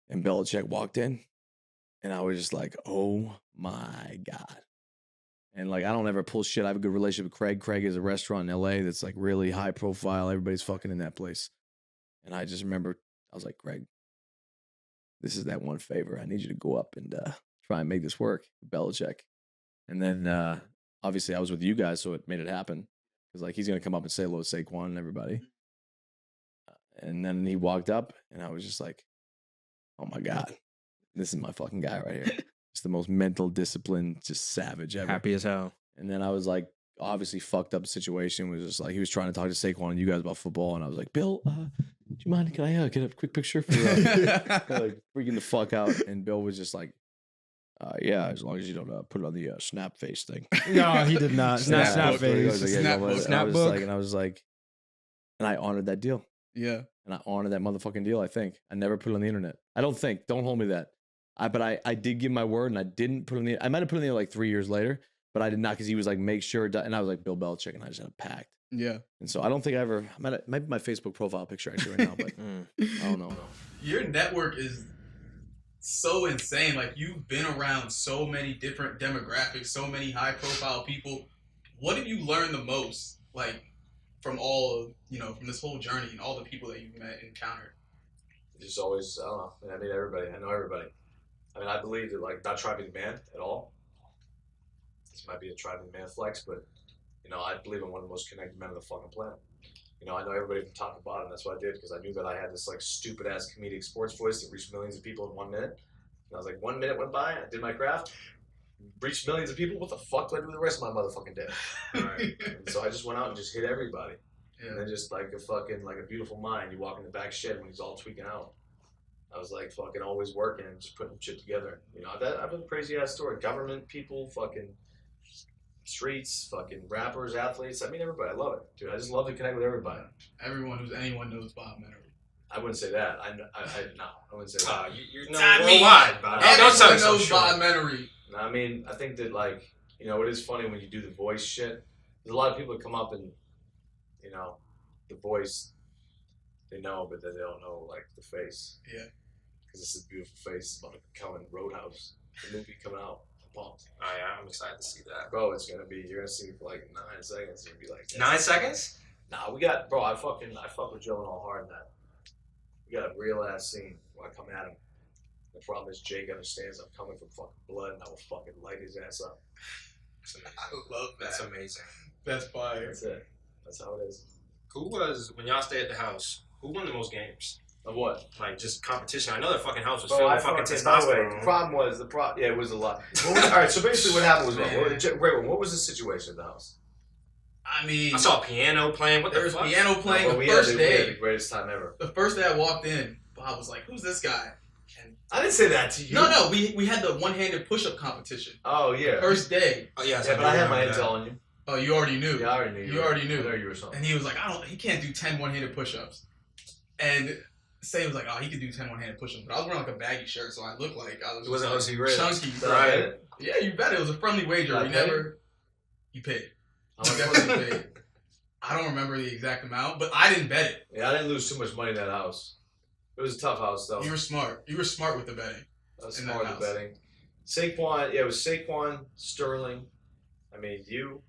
Speaker 3: And Belichick walked in, and I was just like, oh my God. And like, I don't ever pull shit. I have a good relationship with Craig. Craig is a restaurant in LA that's like really high profile. Everybody's fucking in that place. And I just remember, I was like, Greg, this is that one favor. I need you to go up and try and make this work, Belichick. And then obviously I was with you guys, so it made it happen. Because like he's gonna come up and say hello to Saquon and everybody. And then he walked up, and I was just like, oh my God, this is my fucking guy right here. Just the most mental discipline, just savage ever.
Speaker 1: Happy as hell.
Speaker 3: And then I was like, obviously fucked up situation. Was just like he was trying to talk to Saquon and you guys about football, and I was like, Bill, do you mind? Can I get a quick picture for like freaking the fuck out? And Bill was just like, yeah, as long as you don't put it on the snap face thing.
Speaker 1: No, he did not. Not snap face.
Speaker 2: Snapbook.
Speaker 3: And I was like, and I honored that deal.
Speaker 2: Yeah.
Speaker 3: And I honored that motherfucking deal. I think I never put it on the internet. I don't think. Don't hold me to that. But I did give my word, and I didn't put it on the. I might have put it on the like 3 years later, but I did not because he was like, make sure. And I was like, Bill Belichick, and I just had it packed.
Speaker 2: Yeah.
Speaker 3: And so I don't think I ever. Might be my Facebook profile picture actually right now, but I don't know.
Speaker 2: Your network is so insane. Like, you've been around so many different demographics, so many high profile people. What have you learned the most, like, from all of, from this whole journey and all the people that you've met and encountered?
Speaker 4: Just always, I don't know. I meet everybody. I know everybody. I mean, I believe that, like, not trying to be the man at all. This might be a try to be the man flex, but, I believe I'm one of the most connected men on the fucking planet. I know everybody from top to bottom. That's what I did because I knew that I had this, like, stupid-ass comedic sports voice that reached millions of people in 1 minute. And I was like, 1 minute went by, I did my craft, reached millions of people. What the fuck do I do the rest of my motherfucking day? Right. And so I just went out and just hit everybody. Yeah. And then just like a beautiful mind, you walk in the back shed when he's all tweaking out. I was like fucking always working and just putting shit together. I've had a crazy ass story. Government people, fucking streets, fucking rappers, athletes. I mean, everybody. I love it, dude. I just love to connect with everybody.
Speaker 2: Anyone knows Bob Menery.
Speaker 4: I wouldn't say that. I wouldn't say that.
Speaker 5: You're not worldwide, Bob.
Speaker 2: Everyone knows Bob Menery.
Speaker 4: I mean, I think that it is funny when you do the voice shit. There's a lot of people that come up and, the voice, they know, but then they don't know, like, the face.
Speaker 2: Yeah.
Speaker 4: Because it's a beautiful face. It's about to come in Roadhouse. The movie coming out. I'm pumped.
Speaker 5: Oh, yeah, I'm excited to see that.
Speaker 4: Bro, you're going to see me for, like, 9 seconds. You're going to be like...
Speaker 5: 9 seconds?
Speaker 4: Nah, I fuck with Joe and all hard in that. We got a real-ass scene where I come at him. The problem is Jake understands I'm coming from fucking blood, and I will fucking light his ass up.
Speaker 5: That's amazing.
Speaker 2: I love that.
Speaker 5: That's amazing.
Speaker 2: That's fire.
Speaker 4: That's it. That's how it is.
Speaker 5: Who was, when y'all stay at the house, who won the most games?
Speaker 4: Of what?
Speaker 5: Like, just competition. I know the fucking house was
Speaker 4: Oh,
Speaker 5: filled
Speaker 4: I
Speaker 5: with fucking
Speaker 4: by the way,
Speaker 5: testosterone.
Speaker 4: the problem was yeah, it was a lot. All right, so basically, what happened was, what was the situation at the house?
Speaker 2: I mean,
Speaker 5: I saw a piano playing. What the
Speaker 2: there was
Speaker 5: fuck?
Speaker 2: piano playing
Speaker 4: Well,
Speaker 2: the
Speaker 4: we
Speaker 2: first
Speaker 4: had we had
Speaker 2: day.
Speaker 4: the greatest time ever.
Speaker 2: The first day I walked in, Bob was like, "Who's this guy?" And
Speaker 4: I didn't say that to you.
Speaker 2: no, we had the one-handed push-up competition.
Speaker 4: Oh yeah.
Speaker 2: First day.
Speaker 5: Oh, yes,
Speaker 4: Yeah, but I had my
Speaker 5: remember
Speaker 4: intel
Speaker 5: that.
Speaker 4: on you.
Speaker 2: Oh, you already knew.
Speaker 4: Yeah, I already knew.
Speaker 2: You already knew.
Speaker 4: I know you were something.
Speaker 2: And he was like, he can't do 10 one-handed push-ups. And Say was like, oh, he could do 10 one-handed push-ups. But I was wearing like a baggy shirt, so I looked like I was
Speaker 5: It wasn't OC Rich.
Speaker 2: chunky.
Speaker 4: Did I get
Speaker 5: Right.
Speaker 4: it?
Speaker 2: Yeah, you bet. It was a friendly wager.
Speaker 4: Did I
Speaker 2: We
Speaker 4: pay?
Speaker 2: never... You paid.
Speaker 4: How
Speaker 2: You
Speaker 4: much was it?
Speaker 2: definitely paid. I don't remember the exact amount, but I didn't bet it.
Speaker 4: Yeah, I didn't lose too much money in that house. It was a tough house, though.
Speaker 2: You were smart. You were smart with the betting.
Speaker 4: I was
Speaker 2: in
Speaker 4: smart
Speaker 2: that
Speaker 4: with
Speaker 2: house.
Speaker 4: betting. Saquon, yeah, it was Saquon, Sterling. I mean, you,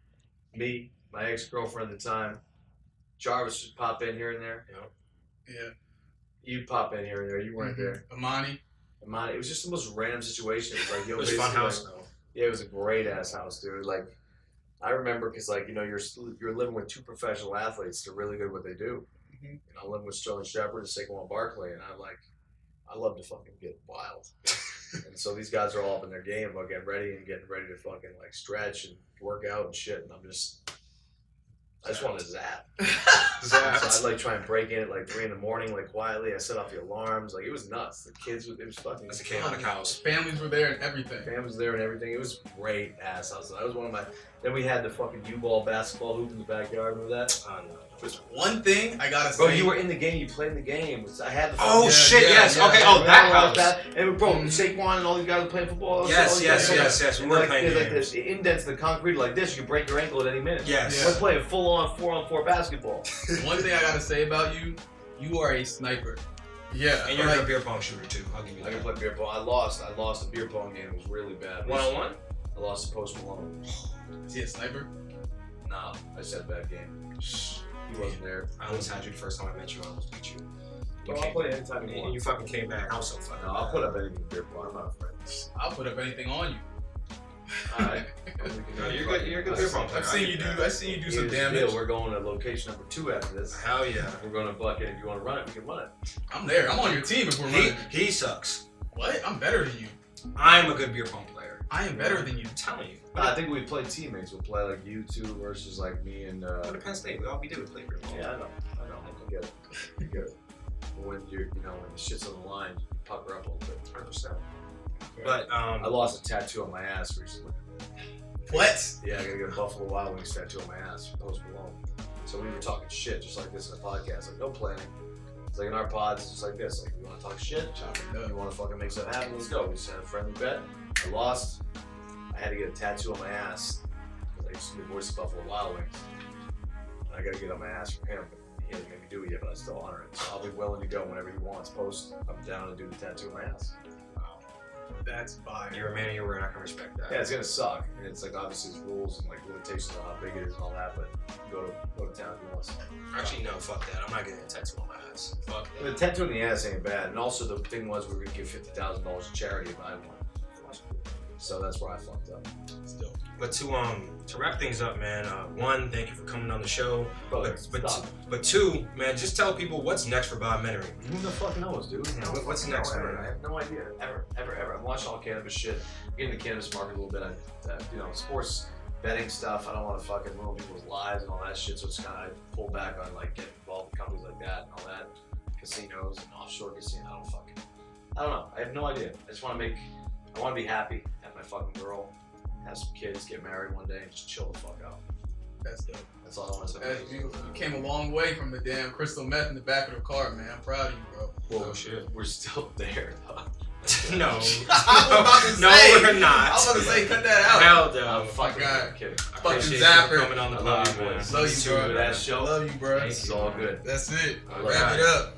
Speaker 4: me, my ex-girlfriend at the time. Jarvis would pop in here and there.
Speaker 2: Yeah.
Speaker 4: You'd pop in here and there. You weren't there.
Speaker 2: Amani.
Speaker 4: Amani, it was just the most random situation. It was like, yo,
Speaker 5: It was a fun
Speaker 4: basically,
Speaker 5: house,
Speaker 4: like,
Speaker 5: though.
Speaker 4: yeah, it was a great ass house, dude. Like, I remember because, like, you know, you're living with two professional athletes. They're really good at what they do.
Speaker 2: Mhm.
Speaker 4: And I'm living with Sterling Shepard and Saquon Barkley, and I'm like, I love to fucking get wild. And so these guys are all up in their game about getting ready to fucking like stretch and work out and shit. And I just want to zap. So I'd like try and break in at like 3 a.m, like quietly. I set off the alarms. Like it was nuts. The kids, it was fucking.
Speaker 5: It's a chaotic house.
Speaker 2: Families were there and everything.
Speaker 4: Fam was there and everything. It was great ass house. That was one of my. Then we had the fucking U-ball basketball hoop in the backyard. Remember that?
Speaker 5: Oh, no.
Speaker 2: There's one thing I gotta say.
Speaker 4: Bro, you were in the game. You played in the game. I had the.
Speaker 5: Oh,
Speaker 2: Yeah,
Speaker 5: shit,
Speaker 2: yeah,
Speaker 5: yes.
Speaker 2: yeah.
Speaker 5: Okay, oh, that house.
Speaker 4: And bro, Saquon and all these guys were playing football.
Speaker 5: Yes,
Speaker 4: all these
Speaker 5: yes,
Speaker 4: guys-
Speaker 5: yes. We
Speaker 4: And
Speaker 5: were
Speaker 4: like,
Speaker 5: playing
Speaker 4: there's like
Speaker 5: games.
Speaker 4: this indents in the concrete like this. You can break your ankle at any minute.
Speaker 5: Yes.
Speaker 2: Yeah.
Speaker 4: We're playing full-on 4-on-4 basketball.
Speaker 2: One thing I gotta say about you, you are a sniper. Yeah.
Speaker 5: And you're
Speaker 2: like,
Speaker 5: a beer pong shooter, too. I'll give you
Speaker 4: I can
Speaker 5: that.
Speaker 4: play beer pong. I lost a beer pong game. It was really bad.
Speaker 5: One-on-one?
Speaker 4: I lost to Post Malone.
Speaker 2: Is he a sniper?
Speaker 4: No, I just had a bad game. He wasn't there.
Speaker 5: I almost had you the first time I met you. I almost beat you.
Speaker 4: Well, I'll play anytime you
Speaker 5: And
Speaker 4: want.
Speaker 5: you fucking came back. I was so fucking
Speaker 4: No, I'll put up anything in beer pong. I'm not afraid.
Speaker 2: I'll put up anything on you.
Speaker 4: Alright.
Speaker 5: No, you're good. You're a good beer pong player.
Speaker 2: I've seen you do some damage.
Speaker 4: We're going to location number 2 after this.
Speaker 5: Hell yeah.
Speaker 4: We're going to bucket. If you want to run it, we can run it.
Speaker 2: I'm there. I'm on your team if we're running.
Speaker 5: He sucks.
Speaker 2: What? I'm better than you.
Speaker 5: I'm a good beer pong player.
Speaker 2: I am better than you.
Speaker 5: I'm telling you.
Speaker 4: I think we play teammates. We'll play like you two versus like me and.
Speaker 5: Go to Penn State. All we did was play beer pong.
Speaker 4: Yeah, I know. I get it. I get it. But when when the shit's on the line, you pucker up a little bit.
Speaker 5: 100%. But
Speaker 4: I lost a tattoo on my ass recently.
Speaker 2: What?
Speaker 4: Yeah, I gotta get a Buffalo Wild Wings tattoo on my ass from Post Malone. So we were talking shit just like this in a podcast. Like no planning. It's like in our pods, it's just like this. Like you want to talk shit?
Speaker 2: Chop it up.
Speaker 4: You want to fucking make something happen? Let's go. We just had a friendly bet. I lost. I had to get a tattoo on my ass because I used to be voice of Buffalo Wild Wings. And I gotta get on my ass from him. He hasn't made me do it yet, but I still honor it. So I'll be willing to go whenever he wants. Post, I'm down to do the tattoo on my ass.
Speaker 2: That's fire.
Speaker 5: you're a man of your word. I can respect that.
Speaker 4: Yeah, it's gonna suck. And it's like obviously there's rules and like limitations on how big it is and all that, but go to town if he wants.
Speaker 5: Actually, no. Fuck that. I'm not getting a tattoo on my ass. Fuck
Speaker 4: The
Speaker 5: that.
Speaker 4: tattoo in the ass ain't bad. And also the thing was we were gonna give $50,000 to charity if I won. So that's where I fucked up.
Speaker 2: Still.
Speaker 5: But to wrap things up, man. One, thank you for coming on the show.
Speaker 4: Brother,
Speaker 5: But
Speaker 4: stop.
Speaker 5: two, man, just tell people what's next for Bob Menery.
Speaker 4: Who the fuck knows, dude?
Speaker 5: Yeah, what's
Speaker 4: No,
Speaker 5: next,
Speaker 4: ever.
Speaker 5: man?
Speaker 4: I have no idea. Ever. I'm watching all cannabis shit. Getting the cannabis market a little bit. Sports betting stuff. I don't want to fucking ruin people's lives and all that shit. So it's kind of pull back on like getting involved with companies like that and all that. Casinos and offshore casinos. I don't know. I have no idea. I want to be happy. Have my fucking girl. Have some kids. Get married one day and just chill the fuck out.
Speaker 2: That's dope.
Speaker 4: That's all I want to say.
Speaker 2: That's beautiful. You came a long way from the damn crystal meth in the back of the car, man. I'm proud of you, bro.
Speaker 4: Well,
Speaker 5: Oh, shit.
Speaker 4: We're still there, though.
Speaker 5: No.
Speaker 2: I was about to
Speaker 5: No,
Speaker 2: say.
Speaker 5: we're not.
Speaker 2: I was about to say, cut that out.
Speaker 5: Hell no.
Speaker 4: I'm fucking
Speaker 2: God.
Speaker 4: kidding.
Speaker 5: I
Speaker 2: fucking
Speaker 5: appreciate
Speaker 2: zapper.
Speaker 5: you coming on the
Speaker 4: I love
Speaker 5: pod,
Speaker 4: you,
Speaker 5: man.
Speaker 4: boys.
Speaker 2: Love you,
Speaker 4: See
Speaker 2: bro.
Speaker 4: That show.
Speaker 2: Love you, bro.
Speaker 4: This is all good.
Speaker 2: That's it.
Speaker 4: All
Speaker 2: Wrap
Speaker 5: right.
Speaker 2: it up.